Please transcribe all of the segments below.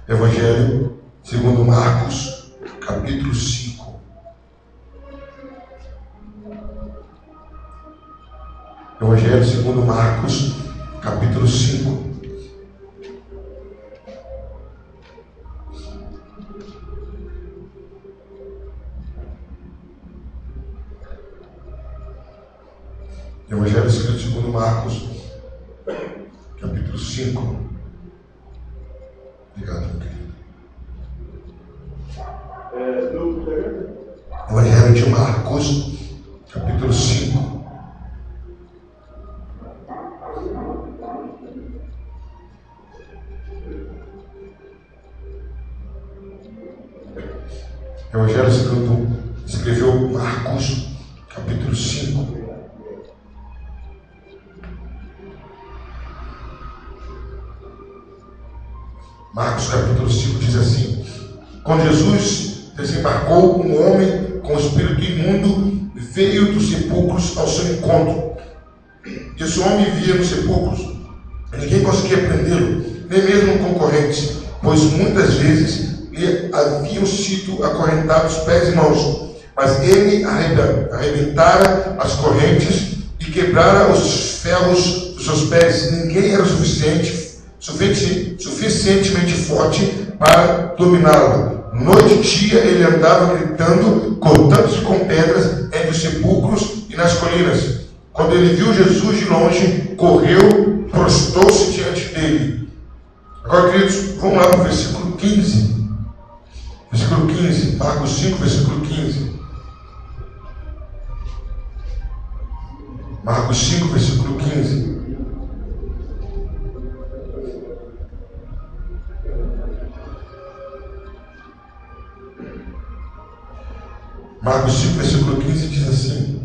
Evangelho segundo Marcos, capítulo 5. Evangelho segundo Marcos, capítulo 5. Evangelho segundo Marcos, capítulo 5. Obrigado, meu querido. Evangelho de Marcos, capítulo 5. Evangelho segundo escreveu Marcos, capítulo 5. Marcos capítulo 5 diz assim: quando Jesus desembarcou, um homem com espírito imundo veio dos sepulcros ao seu encontro. Esse homem vivia nos sepulcros, ninguém conseguia prendê-lo, nem mesmo concorrentes, pois muitas vezes lhe haviam sido acorrentados pés e mãos. Mas ele arrebentara as correntes e quebrara os ferros dos seus pés. Ninguém era suficientemente forte para dominá-lo. Noite e dia ele andava gritando, cortando-se com pedras entre os sepulcros e nas colinas. Quando ele viu Jesus de longe, correu, prostrou-se diante dele. Agora, queridos, vamos lá para o versículo 15. Versículo 15, Marcos 5, versículo 15. Marcos 5, versículo 15. Marcos 5, versículo 15 diz assim: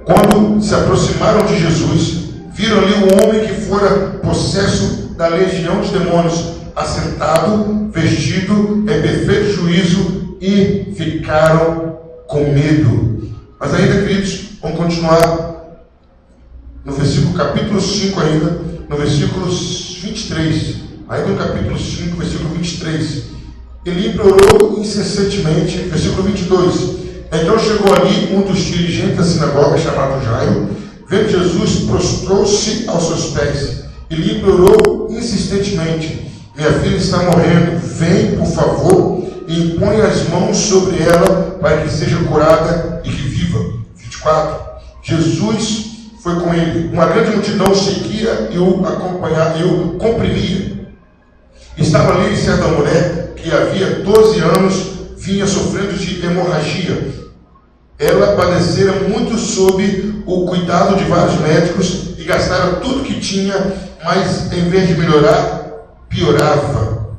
quando se aproximaram de Jesus, viram ali um homem que fora possesso da legião de demônios, assentado, vestido em perfeito juízo, e ficaram com medo. Mas ainda, queridos, vamos continuar no versículo capítulo 5 ainda, no versículo 23. Ainda no capítulo 5, versículo 23. Ele implorou incessantemente, versículo 22. Então chegou ali um dos dirigentes da sinagoga, chamado Jairo. Vendo Jesus, prostrou-se aos seus pés. Ele implorou insistentemente: minha filha está morrendo, vem, por favor, e impõe as mãos sobre ela para que seja curada e que viva. 24. Jesus foi com ele. Uma grande multidão seguia e o acompanhava, e o comprimia. Estava ali certa mulher que havia 12 anos vinha sofrendo de hemorragia. Ela padecera muito sob o cuidado de vários médicos e gastara tudo que tinha, mas em vez de melhorar, piorava.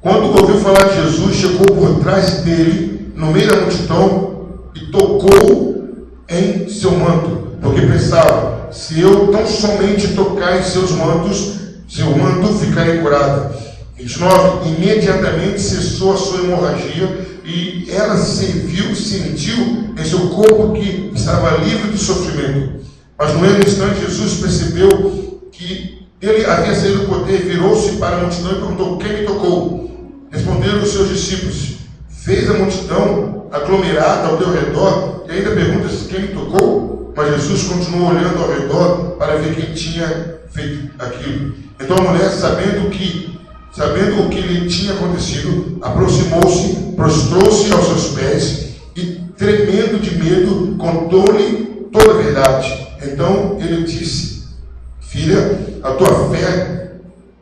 Quando ouviu falar de Jesus, chegou por trás dele, no meio da multidão, e tocou em seu manto, porque pensava: se eu tão somente tocar em seu manto ficarei curada. 29. Imediatamente cessou a sua hemorragia e ela sentiu em seu corpo que estava livre do sofrimento. Mas no mesmo instante Jesus percebeu que ele havia saído do poder, virou-se para a multidão e perguntou: quem me tocou? Responderam os seus discípulos. Fez a multidão aglomerada ao teu redor e ainda perguntas: quem me tocou? Mas Jesus continuou olhando ao redor para ver quem tinha feito aquilo. Então a mulher, sabendo o que lhe tinha acontecido, aproximou-se, prostrou-se aos seus pés e, tremendo de medo, contou-lhe toda a verdade. Então ele disse: filha, a tua fé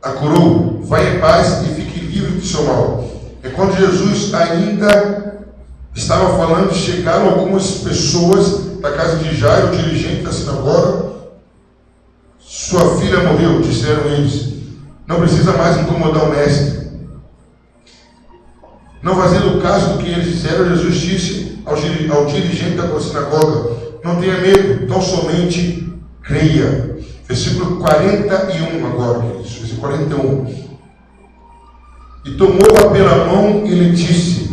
a curou, vai em paz e fique livre do seu mal. Enquanto Jesus ainda estava falando, chegaram algumas pessoas da casa de Jairo, dirigente da sinagoga. Sua filha morreu, disseram eles. Não precisa mais incomodar o mestre. Não fazendo caso do que eles disseram, Jesus disse ao dirigente da sinagoga: não tenha medo, tão somente creia. Versículo 41 agora, queridos. Versículo 41. E tomou-a pela mão e lhe disse: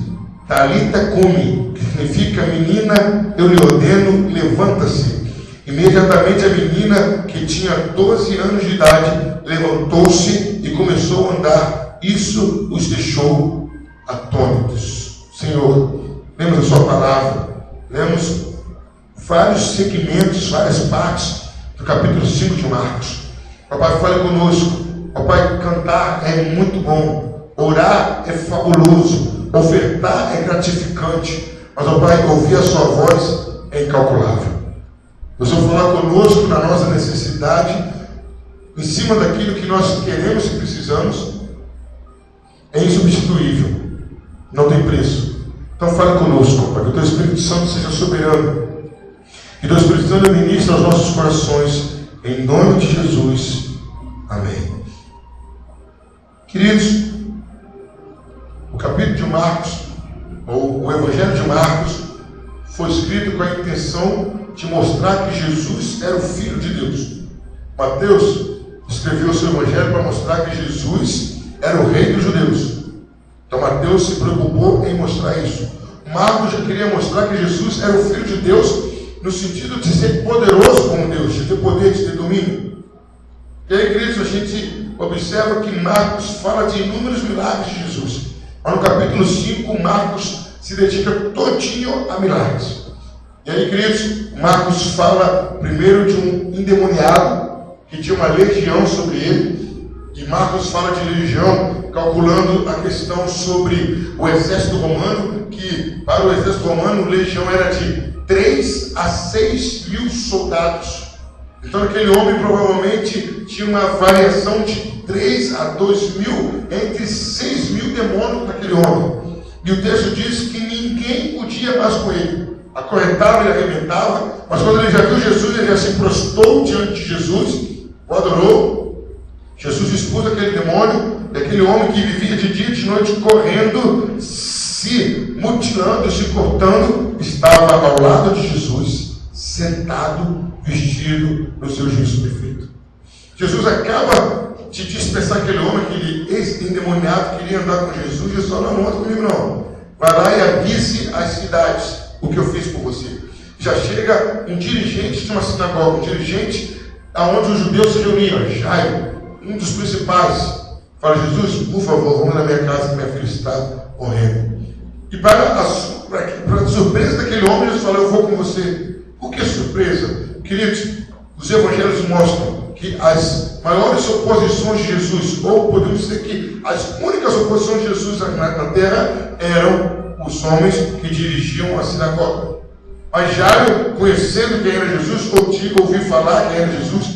Talita cumi, que significa: menina, eu lhe ordeno, levanta-se. Imediatamente a menina, que tinha 12 anos de idade, levantou-se e começou a andar. Isso os deixou atônitos. Senhor, lemos a sua palavra, lemos vários segmentos, várias partes do capítulo 5 de Marcos. Papai, fale conosco. Papai, cantar é muito bom, orar é fabuloso, ofertar é gratificante, mas, papai, ouvir a sua voz é incalculável. O Senhor falar conosco na nossa necessidade, em cima daquilo que nós queremos e precisamos, é insubstituível, não tem preço. Então fale conosco, Pai, que o Teu Espírito Santo seja soberano, que o Teu Espírito Santo ministre aos nossos corações, em nome de Jesus, amém. Queridos, o capítulo de Marcos, ou o Evangelho de Marcos, foi escrito com a intenção de mostrar que Jesus era o Filho de Deus. Mateus escreveu o seu Evangelho para mostrar que Jesus era o Rei dos Judeus. Então Mateus se preocupou em mostrar isso. Marcos já queria mostrar que Jesus era o Filho de Deus, no sentido de ser poderoso como Deus, de ter poder, de ter domínio. E aí, queridos, a gente observa que Marcos fala de inúmeros milagres de Jesus. Mas no capítulo 5, Marcos se dedica todinho a milagres. E aí, queridos, Marcos fala primeiro de um endemoniado que tinha uma legião sobre ele. E Marcos fala de legião, calculando a questão sobre o exército romano, que para o exército romano, legião era de 3 a 6 mil soldados. Então aquele homem provavelmente tinha uma variação de 3 a 2 mil, entre 6 mil demônios naquele homem. E o texto diz que ninguém podia mais com ele. Acorrentava e arrebentava, mas quando ele já viu Jesus, ele já se prostrou diante de Jesus, o adorou. Jesus expôs aquele demônio, e aquele homem que vivia de dia e de noite correndo, se mutilando, se cortando, estava ao lado de Jesus, sentado, vestido no seu juízo perfeito. Jesus acaba de dispensar aquele homem, aquele ex-endemoniado, queria andar com Jesus. Jesus falou: não anda comigo não, vai lá e avise as cidades o que eu fiz por você. Já chega um dirigente de uma sinagoga, um dirigente aonde os judeus se reuniam, Jairo, um dos principais. Fala: Jesus, por favor, vamos na minha casa que minha filha está morrendo. E para a surpresa daquele homem, Jesus falou: eu vou com você. Por que surpresa? Queridos, os evangelhos mostram que as maiores oposições de Jesus, ou podemos dizer que as únicas oposições de Jesus na terra, eram os homens que dirigiam a sinagoga. Mas Jairo, conhecendo quem era Jesus, ouviu falar quem era Jesus,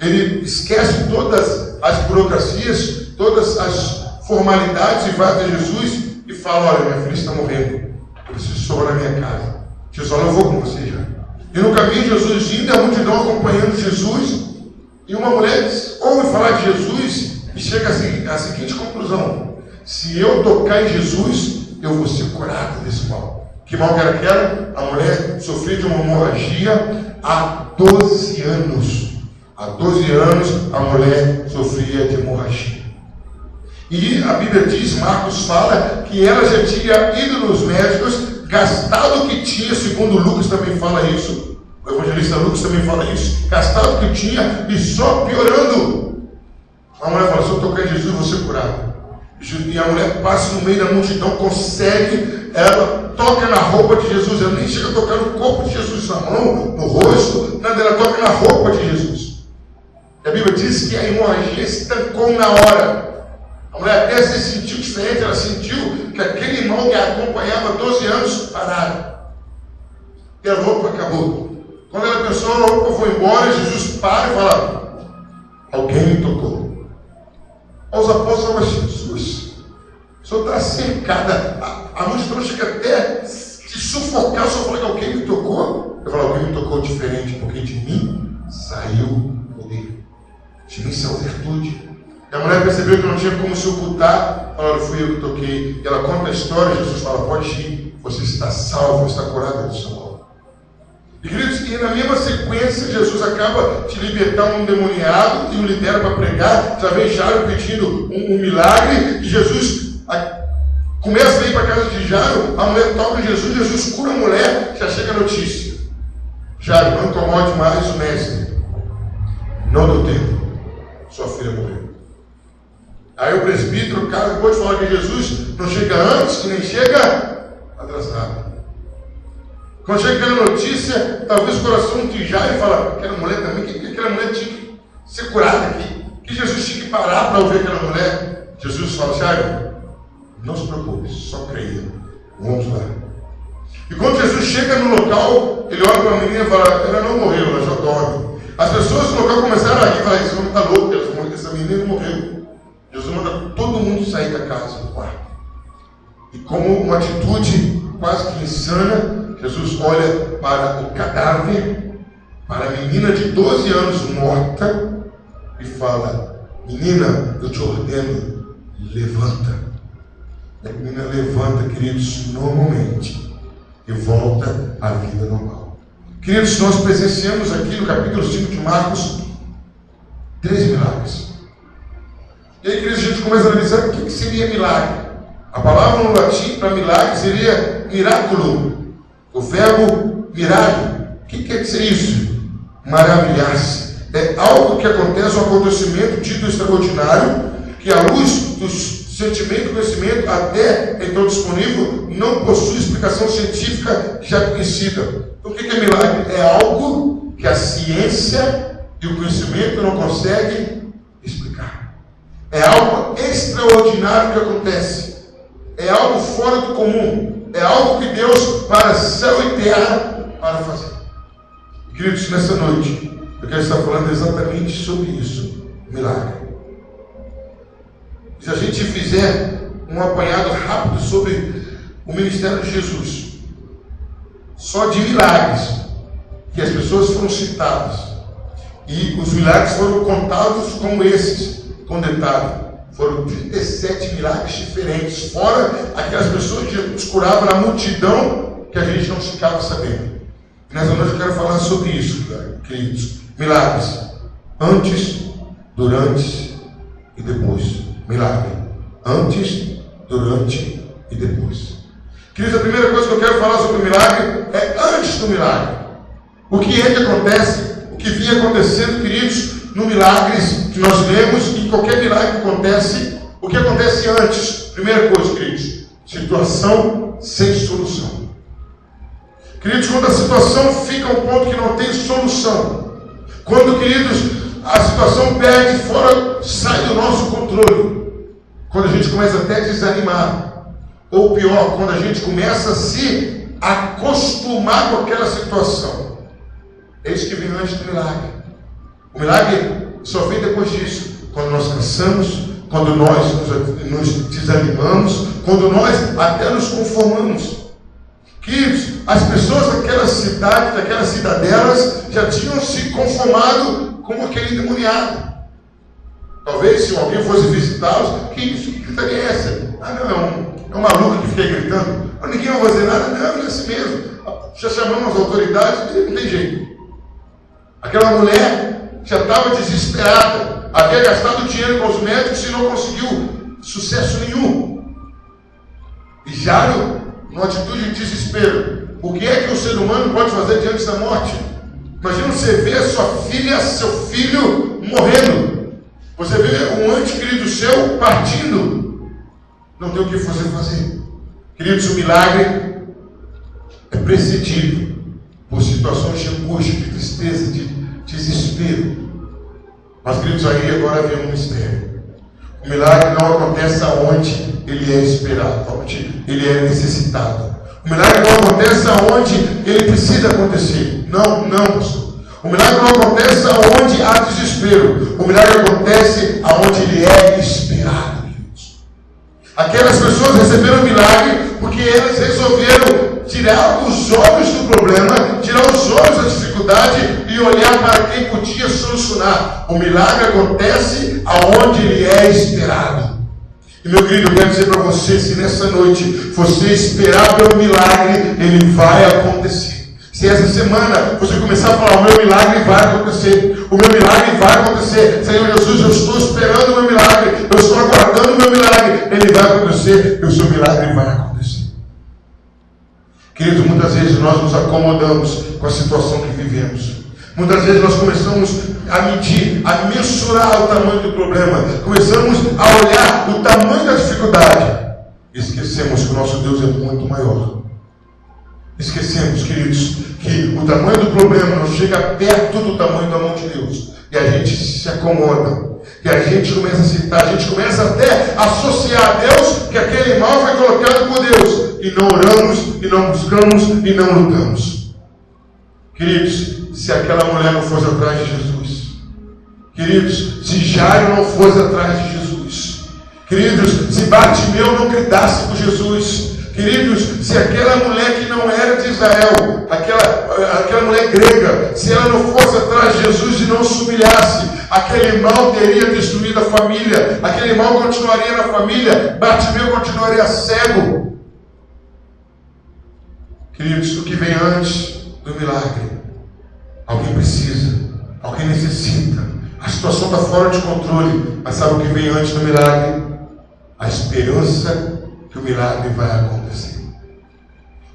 ele esquece todas as burocracias, todas as formalidades e vai até Jesus e fala: olha, minha filha está morrendo, eu preciso soar na minha casa. Jesus fala: eu vou com você, Jairo. E no caminho, Jesus indo, a multidão acompanhando Jesus, e uma mulher ouve falar de Jesus e chega à seguinte conclusão: se eu tocar em Jesus, eu vou ser curado desse mal. Que mal que era aquela? A mulher sofria de uma hemorragia há 12 anos. Há 12 anos a mulher sofria de hemorragia. E a Bíblia diz, Marcos fala, que ela já tinha ido nos médicos, gastado o que tinha, segundo Lucas também fala isso, o evangelista Lucas também fala isso, gastado o que tinha e só piorando. A mulher fala: se eu tocar em Jesus, eu vou ser curado. E a mulher passa no meio da multidão, consegue, ela toca na roupa de Jesus, ela nem chega a tocar no corpo de Jesus, na mão, no rosto, nada, ela toca na roupa de Jesus. E a Bíblia diz que a hemorragia se estancou na hora. A mulher até se sentiu diferente, ela sentiu que aquele mal que a acompanhava há 12 anos pararam. E a roupa acabou. Quando ela pensou, a roupa foi embora, Jesus para e fala: alguém me tocou. Os apóstolos falam: Jesus, o Senhor está cercada, a multidão chega até te sufocar, o Senhor fala que alguém me tocou. Eu falo: alguém me tocou diferente, porque de mim saiu poder, de mim saiu virtude. E a mulher percebeu que não tinha como se ocultar, falou: fui eu que toquei. E ela conta a história, Jesus fala: pode ir, você está salvo, está curada do seu mal. E queridos, e na mesma sequência, Jesus acaba de libertar um endemoniado e o libera para pregar. Já vem Jairo pedindo um milagre, e Jesus começa a ir para a casa de Jairo, a mulher toca em Jesus, Jesus cura a mulher, já chega a notícia: Jairo, não incomode mais o mestre, não deu tempo, sua filha morreu. Aí o presbítero, o cara pode falar que Jesus não chega antes e nem chega atrasado. Quando chega aquela notícia, talvez o coração tijar e fala, aquela mulher também, que aquela mulher tinha que ser curada aqui, que Jesus tinha que parar para ouvir aquela mulher. Jesus fala, Jairo, não se preocupe, só creia, vamos lá. E quando Jesus chega no local, ele olha para a menina e fala, ela não morreu, ela já dorme. As pessoas no local começaram a rir e falaram, esse homem está louco, essa menina morreu. Jesus manda todo mundo sair da casa, do quarto. E como uma atitude quase que insana, Jesus olha para o cadáver, para a menina de 12 anos morta, e fala, menina, eu te ordeno, levanta. E a menina levanta, queridos, normalmente, e volta à vida normal. Queridos, nós presenciamos aqui no capítulo 5 de Marcos 3 milagres. E aí, queridos, a gente começa a analisar o que seria milagre. A palavra no latim para milagre seria miraculum. O verbo mirare. O que quer dizer isso? Maravilhar-se. É algo que acontece, um acontecimento dito extraordinário, que à luz dos sentimento e conhecimento até então disponível, não possui explicação científica já conhecida. Então o que é milagre? É algo que a ciência e o conhecimento não conseguem explicar. É algo extraordinário que acontece. É algo fora do comum. É algo que Deus, para céu e terra, para fazer. Queridos, nessa noite, eu quero estar falando exatamente sobre isso. Milagre. Se a gente fizer um apanhado rápido sobre o ministério de Jesus, só de milagres, que as pessoas foram citadas, e os milagres foram contados como esses, com detalhe, foram 37 milagres diferentes, fora aquelas pessoas que Jesus curava na multidão, que a gente não ficava sabendo. E nessa noite eu quero falar sobre isso, queridos. Milagres, antes, durante e depois. Milagre, antes, durante e depois. Queridos, a primeira coisa que eu quero falar sobre o milagre é antes do milagre. O que é que acontece? O que vinha acontecendo, queridos, no milagres que nós lemos, e qualquer milagre que acontece, o que acontece antes? Primeira coisa, queridos, situação sem solução. Queridos, quando a situação fica a um ponto que não tem solução, quando, queridos, a situação perde fora, sai do nosso controle. Quando a gente começa até a desanimar. Ou pior, quando a gente começa a se acostumar com aquela situação. É isso que vem antes do milagre. O milagre só vem depois disso. Quando nós cansamos, quando nós nos desanimamos, quando nós até nos conformamos. Que as pessoas daquela cidade, daquelas cidadelas, já tinham se conformado como aquele endemoniado. Talvez se alguém fosse visitá-los, que isso? Que gritaria é essa? Ah, não, é um maluco que fica gritando. Mas ninguém vai fazer nada, não, é assim mesmo. Já chamamos as autoridades, não tem jeito. Aquela mulher já estava desesperada, havia gastado dinheiro com os médicos e não conseguiu sucesso nenhum. E Jairo, numa atitude de desespero, o que é que o ser humano pode fazer diante da morte? Imagina você ver a sua filha, seu filho morrendo. Você vê um ente querido seu partindo. Não tem o que você fazer. Queridos, o milagre é precedido por situações de angústia, de tristeza, de desespero. Mas, queridos, aí agora vem um mistério. O milagre não acontece aonde ele é esperado, onde ele é necessitado. O milagre não acontece aonde ele precisa acontecer. Não, pastor. O milagre não acontece aonde há desespero. O milagre acontece aonde ele é esperado. Aquelas pessoas receberam o milagre porque elas resolveram tirar os olhos do problema, tirar os olhos da dificuldade e olhar para quem podia solucionar. O milagre acontece aonde ele é esperado. E meu querido, eu quero dizer para você, se nessa noite você esperar pelo milagre, ele vai acontecer. Se essa semana você começar a falar, o meu milagre vai acontecer, o meu milagre vai acontecer, Senhor Jesus, eu estou esperando o meu milagre, eu estou aguardando o meu milagre, ele vai acontecer, e o seu milagre vai acontecer. Queridos, muitas vezes nós nos acomodamos com a situação que vivemos. Muitas vezes nós começamos a medir, a mensurar o tamanho do problema. Começamos a olhar o tamanho da dificuldade. Esquecemos que o nosso Deus é muito maior. Esquecemos, queridos, que o tamanho do problema não chega perto do tamanho da mão de Deus. E a gente se acomoda. E a gente começa a aceitar, a gente começa até a associar a Deus que aquele mal foi colocado por Deus. E não oramos, e não buscamos, e não lutamos. Queridos, se aquela mulher não fosse atrás de Jesus. Queridos, se Jairo não fosse atrás de Jesus. Queridos, se Bartimeu não gritasse por Jesus. Queridos, se aquela mulher que não era de Israel, aquela mulher grega, se ela não fosse atrás de Jesus e não se humilhasse, aquele mal teria destruído a família, aquele mal continuaria na família, Bartimeu continuaria cego. Queridos, o que vem antes do milagre? Alguém precisa, alguém necessita, a situação está fora de controle, mas sabe o que vem antes do milagre? A esperança que o milagre vai acontecer.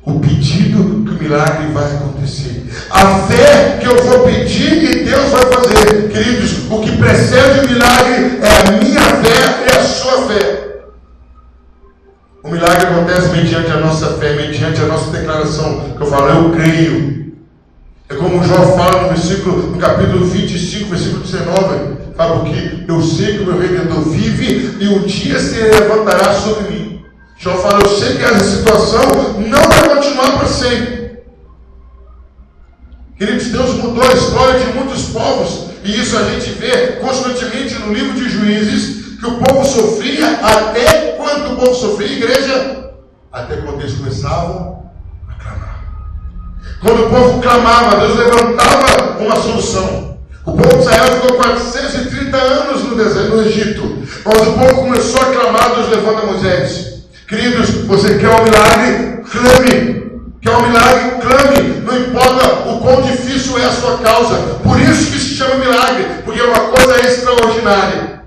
O pedido que o milagre vai acontecer. A fé que eu vou pedir e Deus vai fazer. Queridos, o que precede o milagre é a minha fé e a sua fé. O milagre acontece mediante a nossa fé, mediante a nossa declaração. Que eu falo, eu creio. É como João fala no capítulo 25, versículo 19. Fala, porque eu sei que o meu Redentor vive e um dia se levantará sobre mim. João fala, eu sei que essa situação não vai continuar para sempre. Queridos, Deus mudou a história de muitos povos. E isso a gente vê constantemente no livro de Juízes, que o povo sofria até quando o povo sofria, igreja? Até quando eles começavam a clamar. Quando o povo clamava, Deus levantava uma solução. O povo de Israel ficou 430 anos no deserto, no Egito. Mas o povo começou a clamar, Deus levanta Moisés. Queridos, você quer um milagre? Clame. Quer um milagre? Clame. Não importa o quão difícil é a sua causa. Por isso que se chama milagre. Porque é uma coisa extraordinária.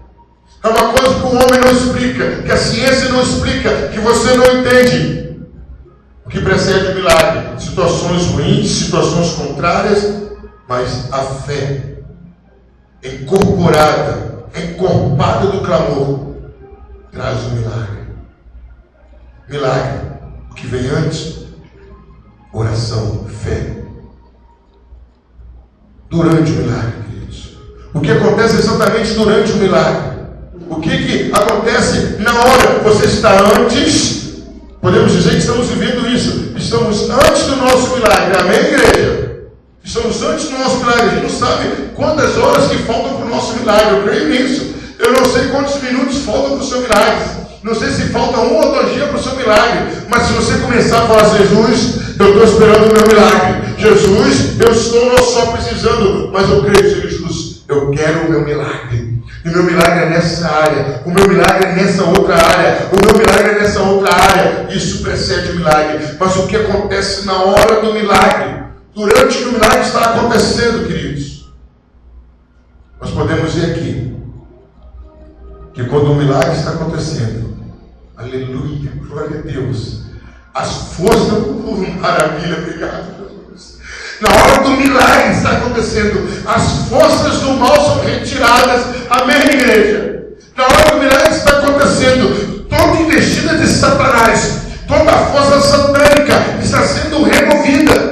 É uma coisa que o homem não explica, que a ciência não explica, que você não entende. O que precede o milagre? Situações ruins, situações contrárias, mas a fé incorporada, encorpada do clamor, traz o milagre. Milagre, o que vem antes? Oração, fé. Durante o milagre, queridos. O que acontece exatamente durante o milagre? O que acontece na hora? Você está antes, podemos dizer que estamos vivendo isso. Estamos antes do nosso milagre, amém, igreja? Estamos antes do nosso milagre. A gente não sabe quantas horas que faltam para o nosso milagre, eu creio nisso. Eu não sei quantos minutos faltam para o seu milagre. Não sei se falta 1 ou 2 dias para o seu milagre. Mas se você começar a falar, Jesus, eu estou esperando o meu milagre. Jesus, eu estou não só precisando, mas eu creio, Jesus, eu quero o meu milagre. E o meu milagre é nessa área. O meu milagre é nessa outra área. O meu milagre é nessa outra área. Isso precede o milagre. Mas o que acontece na hora do milagre? Durante que o milagre está acontecendo, queridos. Nós podemos ver aqui que quando o milagre está acontecendo, aleluia, glória a Deus, as forças, maravilha, obrigado, Jesus. Na hora do milagre está acontecendo, as forças do mal são retiradas, amém, igreja? Na hora do milagre está acontecendo, toda investida de Satanás, toda a força satânica está sendo removida.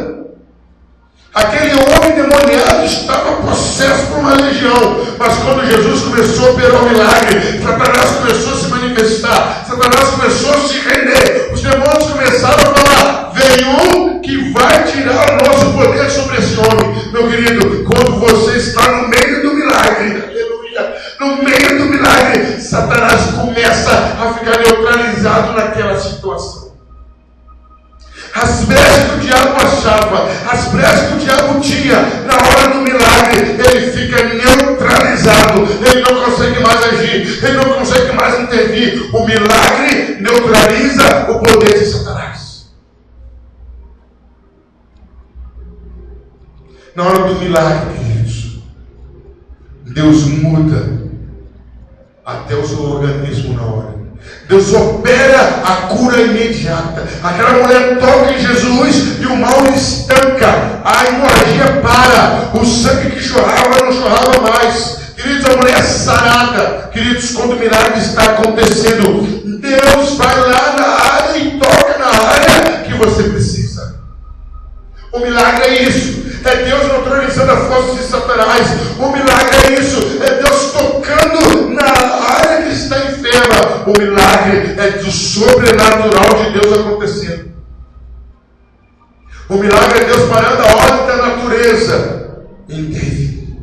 Aquele homem demoniado estava possesso por uma legião, mas quando Jesus começou a operar o milagre, Satanás começou a se manifestar, Satanás começou a se render, os demônios começaram a falar, vem um que vai tirar o nosso poder sobre esse homem. Meu querido, quando você está no meio do milagre, aleluia, no meio do milagre, Satanás começa a ficar neutralizado naquela situação. As brechas que o diabo achava, as brechas que o diabo tinha, na hora do milagre, ele fica neutralizado, ele não consegue mais agir, ele não consegue mais intervir. O milagre neutraliza o poder de Satanás. Na hora do milagre, queridos, Deus muda até o seu organismo na hora. Deus opera a cura imediata. Aquela mulher toca em Jesus e o mal estanca. A hemorragia para. O sangue que chorava não chorava mais. Queridos, a mulher é sarada. Queridos, quando o milagre está acontecendo, Deus vai lá na área e toca na área que você precisa. O milagre é isso. É Deus neutralizando a força de Satanás. O milagre é isso. É Deus tocando na área que está enferma. O milagre é do sobrenatural de Deus acontecendo. O milagre é Deus parando a ordem da natureza em David.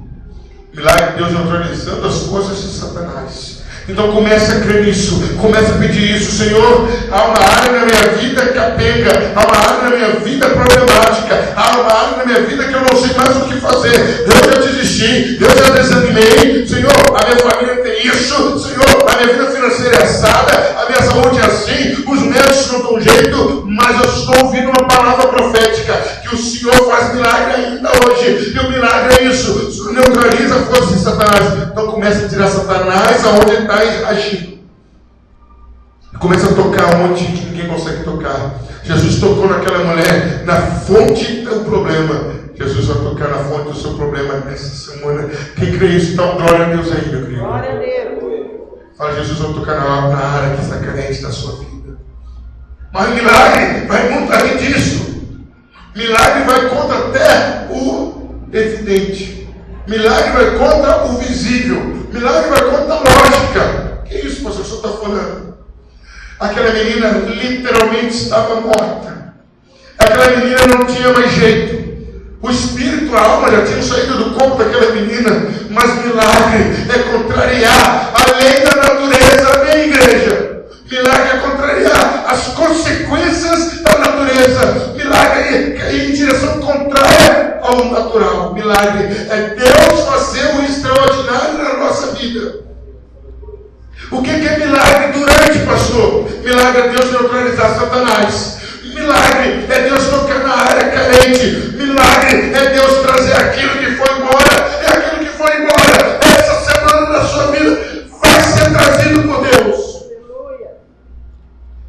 O milagre é Deus neutralizando as forças de Satanás. Então comece a crer nisso, comece a pedir isso. Senhor, há uma área na minha vida capenga, há uma área na minha vida problemática, há uma área na minha vida que eu não sei mais o que fazer. Eu já desisti, eu já desanimei. Senhor, a minha família tem isso. Senhor, a minha vida financeira é assada, a minha saúde é assim, os médicos não dão jeito, mas eu estou ouvindo uma palavra profética, que o Senhor faz milagre ainda hoje, e o milagre é isso. O Senhor neutraliza a força de Satanás. Então comece a tirar Satanás aonde ele está agindo. Começa a tocar onde ninguém consegue tocar. Jesus tocou naquela mulher, na fonte do problema. Jesus vai tocar na fonte do seu problema nessa semana. Quem crê isso, dá um glória a Deus aí, meu querido. Glória a Deus. Fala, Jesus vai tocar na área que está carente da sua vida. Mas milagre vai muito além disso. Milagre vai contra até o evidente. Milagre vai contra o visível. Milagre vai contra a lógica. Que isso, pastor, o senhor está falando? Aquela menina literalmente estava morta. Aquela menina não tinha mais jeito. O espírito, a alma já tinham saído do corpo daquela menina. Mas milagre é contrariar a lei da natureza. Amém, igreja? Milagre é contrariar as consequências da natureza. Milagre é ir em direção contrária ao natural. Milagre é Deus fazer o extraordinário na nossa vida. O que é milagre durante, pastor? Milagre é Deus neutralizar Satanás. Milagre é Deus tocar na área carente. Milagre é Deus trazer aquilo que foi embora. É aquilo que foi embora. Essa semana na sua vida vai ser trazido por Deus.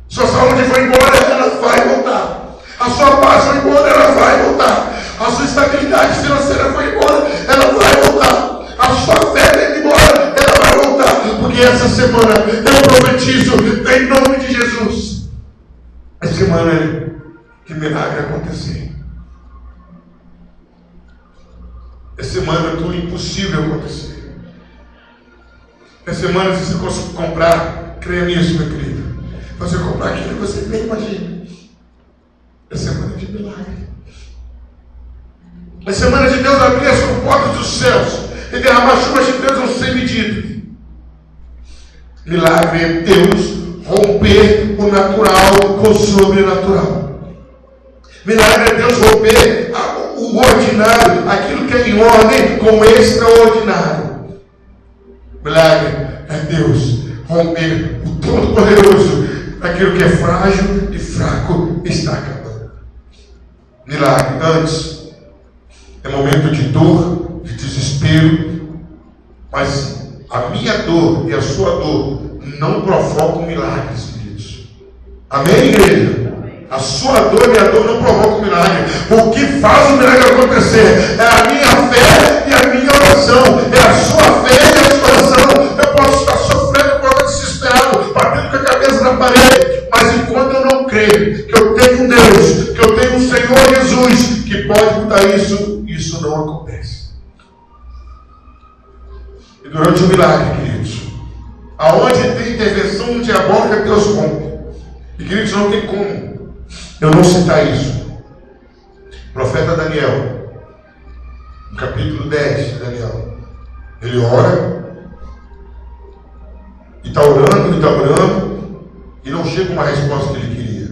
Sua saúde foi embora, ela vai voltar. A sua paz foi embora, ela vai voltar. A sua estabilidade financeira foi embora, ela vai voltar. A sua fé foi embora, ela vai voltar. Porque essa semana eu profetizo em nome de Jesus. Essa semana que milagre acontecer. Essa semana que o impossível acontecer. Essa semana, se você conseguir comprar, creia nisso, meu querido. Você comprar aquilo que você nem imagina. É semana de milagre. É semana de Deus abrir as portas dos céus e derramar chuvas de Deus sem medida. Milagre é Deus romper o natural com o sobrenatural. Milagre é Deus romper o ordinário, aquilo que é em ordem, com o extraordinário. Milagre é Deus romper o Todo-Poderoso, aquilo que é frágil e fraco está acabando. Milagre, antes, é momento de dor, de desespero, mas a minha dor e a sua dor não provocam milagres, queridos. Amém, igreja? A sua dor e a minha dor não provocam milagre. O que faz o milagre acontecer é a minha fé e a minha oração. É a sua fé e a sua oração. Eu posso estar sofrendo, eu posso estar desesperado, batendo com a cabeça na parede, mas enquanto eu não creio que eu tenho um Deus, que eu tenho um Senhor Jesus que pode mudar isso, isso não acontece. E durante o milagre, queridos, aonde tem intervenção diabólica, Deus rompe. E queridos, não tem como eu não citar isso. O profeta Daniel, no capítulo 10 de Daniel, ele ora, e está orando, e não chega uma resposta que ele queria.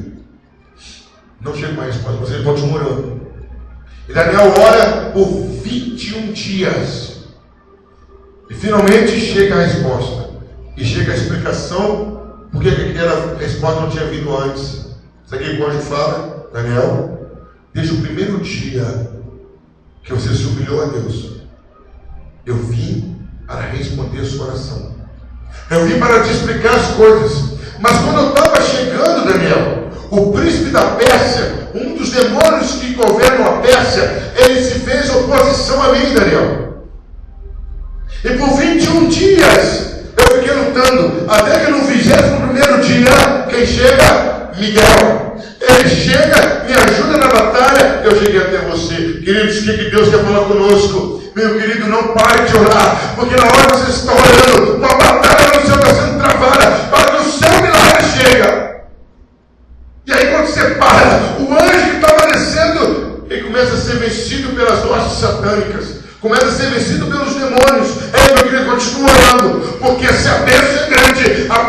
Não chega uma resposta, mas ele continua orando. E Daniel ora por 21 dias. E finalmente chega a resposta. E chega a explicação por que aquela resposta não tinha vindo antes. Sabe o que o anjo fala? Daniel, desde o primeiro dia que você se humilhou a Deus, eu vim para responder a sua oração. Eu vim para te explicar as coisas. Mas demônios que governam a Pérsia, ele se fez oposição a mim, Daniel. E por 21 dias eu fiquei lutando, até que no 21º dia, quem chega? Miguel. Ele chega, me ajuda na batalha, eu cheguei até você. Queridos, o que Deus quer falar conosco? Meu querido, não pare de orar, porque na hora que você está orando, uma batalha no céu está sendo travada, para que o seu milagre chega. E aí quando você para, o anjo que estava descendo, ele começa a ser vencido pelas hostes satânicas, começa a ser vencido pelos demônios. Meu querido, continua orando, porque se a bênção é grande, a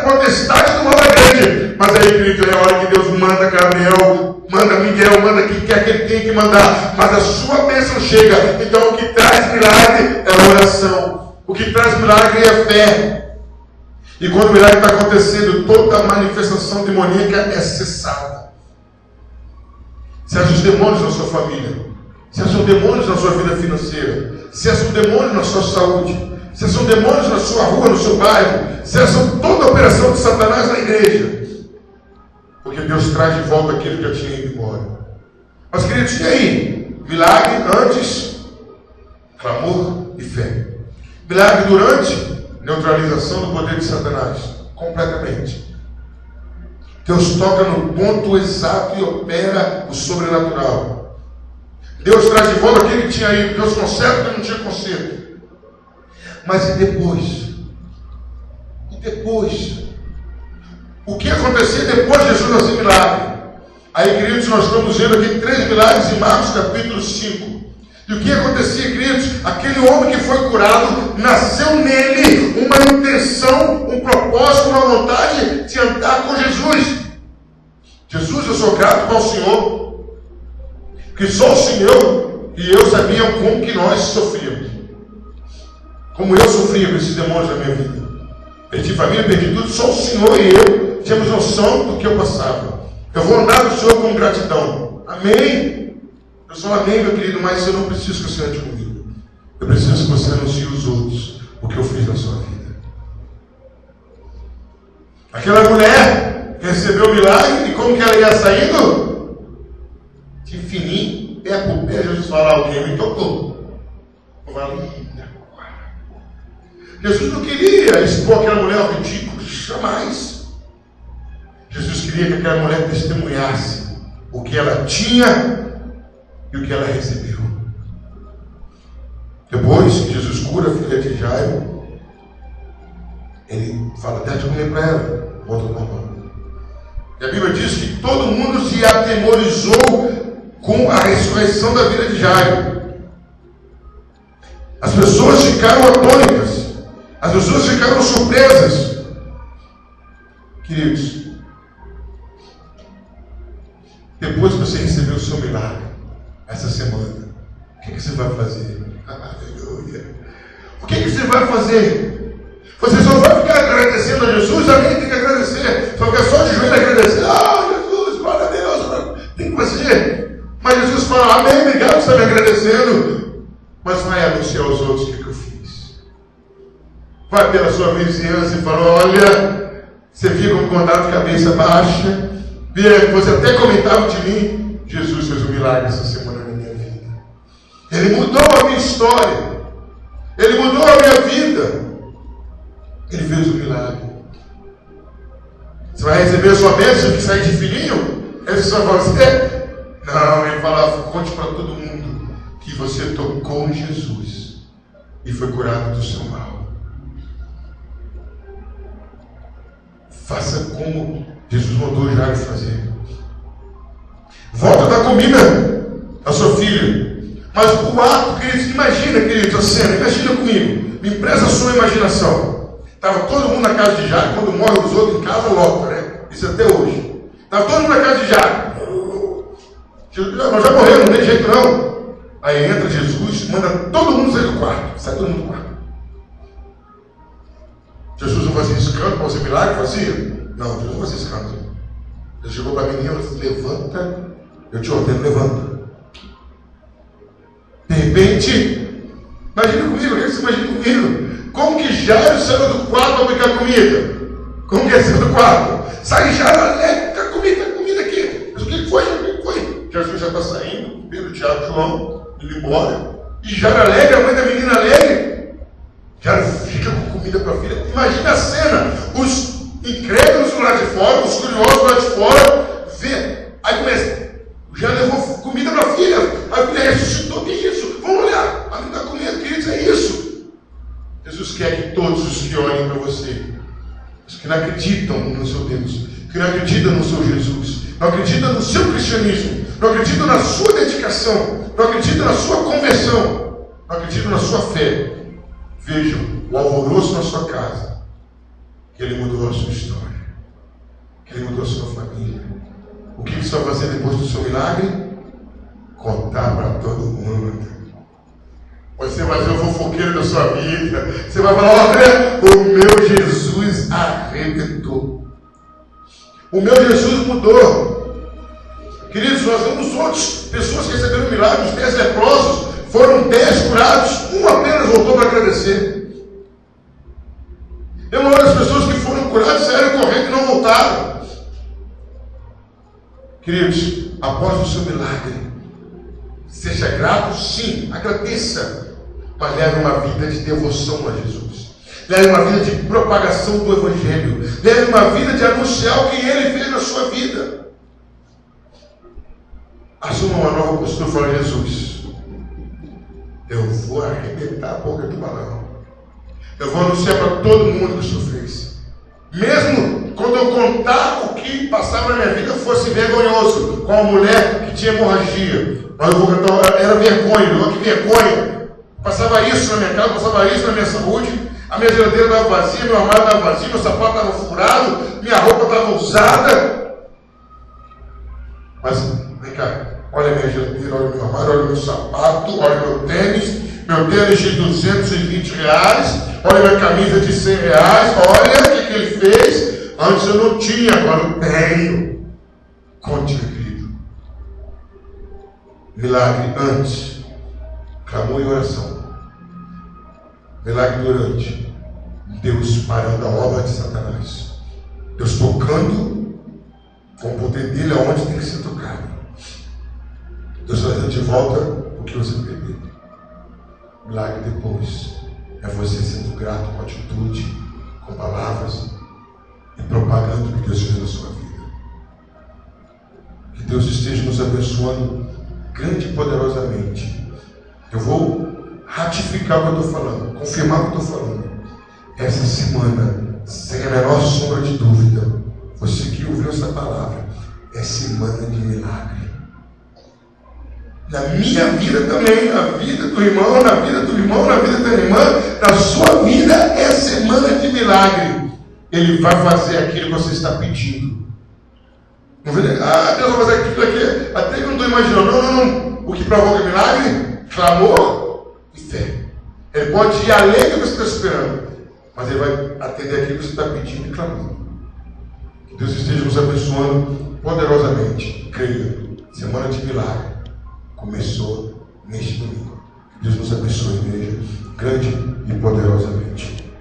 potestade do mal é grande. Mas aí, querido, é a hora que Deus manda Gabriel, manda Miguel, manda quem quer que ele tenha que mandar, mas a sua bênção chega. Então o que traz milagre é a oração, o que traz milagre é a fé. E quando o milagre está acontecendo, toda a manifestação demoníaca é cessada. Cessam os demônios na sua família, cessam demônios na sua vida financeira, cessam demônios na sua saúde, cessam demônios na sua rua, no seu bairro, cessam toda a operação de Satanás na igreja. Porque Deus traz de volta aquilo que já tinha ido embora. Mas, queridos, e aí? Milagre antes, clamor e fé. Milagre durante, neutralização do poder de Satanás. Completamente. Deus toca no ponto exato e opera o sobrenatural. Deus traz de volta aquilo que tinha ido. Deus conserta o que não tinha conserto. Mas e depois? E depois? O que acontecia depois de Jesus nascer milagre? Aí, queridos, nós estamos vendo aqui 3 milagres em Marcos capítulo 5. E o que acontecia, queridos? Aquele homem que foi curado, nasceu nele uma intenção, um propósito, uma vontade de andar com Jesus. Jesus, eu sou grato ao Senhor, que só o Senhor e eu sabiam como que nós sofríamos. Como eu sofria com esses demônios na minha vida. Perdi família, perdi tudo, só o Senhor e eu tínhamos noção do que eu passava. Eu vou andar com o Senhor com gratidão. Amém? Eu sou amém, meu querido, mas eu não preciso que o Senhor ande comigo. Eu preciso que você anuncie aos outros o que eu fiz na sua vida. Aquela mulher recebeu o milagre e como que ela ia saindo? De fininho, pé por pé, Jesus fala, alguém me tocou. Eu falei, Jesus não queria expor aquela mulher ao ridículo, jamais. Jesus queria que aquela mulher testemunhasse o que ela tinha e o que ela recebeu. Depois que Jesus cura a filha de Jairo, ele fala, até de comer para ela, volta para a mão. E a Bíblia diz que todo mundo se atemorizou com a ressurreição da vida de Jairo. As pessoas ficaram atônitas. As pessoas ficaram surpresas. Queridos, depois que você recebeu o seu milagre, essa semana, o que você vai fazer? Aleluia! O que você vai fazer? Você só vai ficar agradecendo a Jesus? Alguém tem que agradecer. Só ficar só de joelho agradecer. Jesus, glória a Deus. Tem que fazer. Mas Jesus fala, amém, obrigado por estar me agradecendo. Mas vai anunciar aos outros o que eu fiz. Vai pela sua vizinhança e fala, olha, você fica com contato de cabeça baixa. Você até comentava de mim. Jesus fez um milagre essa semana na minha vida. Ele mudou a minha história. Ele mudou a minha vida. Ele fez um milagre. Você vai receber a sua bênção que sai de fininho? É só você? Não, ele fala, conte para todo mundo que você tocou em Jesus e foi curado do seu mal. Faça como Jesus mandou Jairo fazer. Volta a dar comida à sua filha. Mas o ato, queridos, imagina, queridos, a cena, imagina comigo. Me empresta a sua imaginação. Estava todo mundo na casa de Jairo. Quando morre os outros em casa, lota, né? Isso até hoje. Estava todo mundo na casa de Jairo. Nós já morremos, não tem jeito não. Aí entra Jesus, manda todo mundo sair do quarto. Sai todo mundo do quarto. Jesus não fazia escândalo para fazer milagre? Fazia? Não, Jesus não fazia escândalo. Ele chegou para a menina e disse, levanta, eu te ordeno, levanta. De repente, imagina comigo, o que você imagina comigo? Como que Jairo saiu do quarto para pegar comida? Como que ele saiu do quarto? Sai Jairo, comida aqui. Mas o que foi? O que foi? já está saindo, Pedro, Tiago, João, indo embora. E já era alegre, a mãe da menina alegre. Já fica com comida para a filha. Imagina a cena, os incrédulos lá de fora, os curiosos lá de fora, vê. Aí começa, já levou comida para a filha. A filha ressuscitou, que isso? Vamos olhar, a menina está comendo, que isso é isso? Jesus quer que todos os que olhem para você, os que não acreditam no seu Deus, que não acreditam no seu Jesus, não acreditam no seu cristianismo, não acreditam na sua dedicação, não acreditam na sua conversão, não acreditam na sua fé, vejam o alvoroço na sua casa, que Ele mudou a sua história, que Ele mudou a sua família. O que você vai fazer depois do seu milagre? Contar para todo mundo. Você vai ser o fofoqueiro da sua vida. Você vai falar: olha, o meu Jesus arrebentou. O meu Jesus mudou. Queridos, nós vemos outras pessoas que receberam milagres. 10 leprosos, foram 10 curados, um apenas voltou para agradecer. Eu olho as pessoas que foram curadas, saíram correndo e não voltaram. Queridos, após o seu milagre, seja grato, sim, agradeça, mas leve uma vida de devoção a Jesus. Leve uma vida de propagação do Evangelho. Leve uma vida de anunciar o que Ele fez na sua vida. Assuma uma nova postura e fala: Jesus, eu vou arrebentar a boca do balão. Eu vou anunciar para todo mundo o que o Senhor fez. Mesmo quando eu contar o que passava na minha vida fosse vergonhoso, com a mulher que tinha hemorragia. Mas eu vou cantar, era vergonha, olha que vergonha. Passava isso na minha casa, passava isso na minha saúde. A minha geladeira estava vazia, meu armário estava vazio, meu sapato estava furado, minha roupa estava usada. Mas, vem cá, olha a minha geladeira, olha o meu armário, olha o meu sapato, olha o meu tênis de 220 reais, olha a minha camisa de 100 reais, olha o que ele fez. Antes eu não tinha, agora eu tenho. Conte, querido. Milagre antes, clamor e oração. Milagre durante, Deus parando a obra de Satanás. Deus tocando com o poder dele aonde tem que ser tocado. Deus trazendo de volta o que você perdeu. Milagre depois é você sendo grato com atitude, com palavras e propagando o que Deus fez na sua vida. Que Deus esteja nos abençoando grande e poderosamente. Eu vou ratificar o que eu estou falando, confirmar o que eu estou falando. Essa semana, sem a menor sombra de dúvida, você que ouviu essa palavra, é semana de milagre. Na minha vida também, na vida do irmão, na vida do irmão, na vida da irmã, na sua vida é semana de milagre. Ele vai fazer aquilo que você está pedindo. Não vê? Deus vai fazer aquilo aqui, até que eu não estou imaginando. Não. O que provoca milagre? Clamor e fé. Ele pode ir além do que você está esperando, mas ele vai atender aquilo que você está pedindo e clamando. Que Deus esteja nos abençoando poderosamente. Creia, semana de milagre começou neste domingo. Que Deus nos abençoe, igreja, grande e poderosamente.